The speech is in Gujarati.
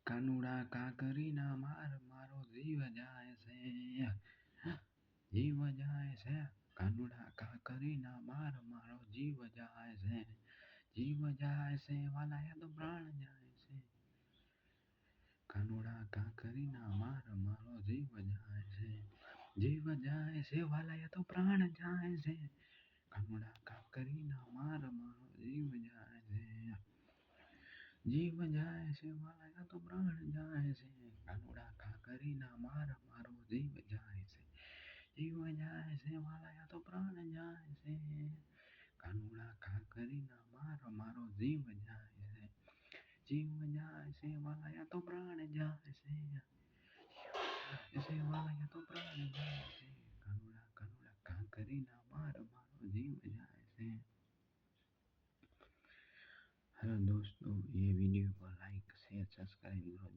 કાનુડા કાકરીના માર મારો જીવ જાય છે, જીવ જાય છે. કાનુડા કાકરીના માર મારો જીવ જાય છે, જીવ જાય છે. વાલાયા તો પ્રાણ જાય છે. કાનુડા કાકરીના માર મારો જીવ જાય છે, જીવ જાય છે. વાલાયા તો પ્રાણ જાય છે. કાનુડા કાકરીના માર મારો જીવ જાય છે, જીવ જાય છે. વાલાયા તો પ્રાણ જાય છે. કાનુડા કાકરીના માર મારો જીવ જાય છે, જીવ જાય છે. વાલાયા તો પ્રાણ જાય છે. કાનુડા કાકરીના માર મારો જીવ જાય છે, જીવ જાય છે. વાલાયા તો પ્રાણ જાય છે, વાલાયા તો પ્રાણ જાય છે. કાનુડા કાનુડા કાકરીના માર મારો જીવ જાય છે. हेलो दोस्तों, ये वीडियो को लाइक शेयर सब्सक्राइब करो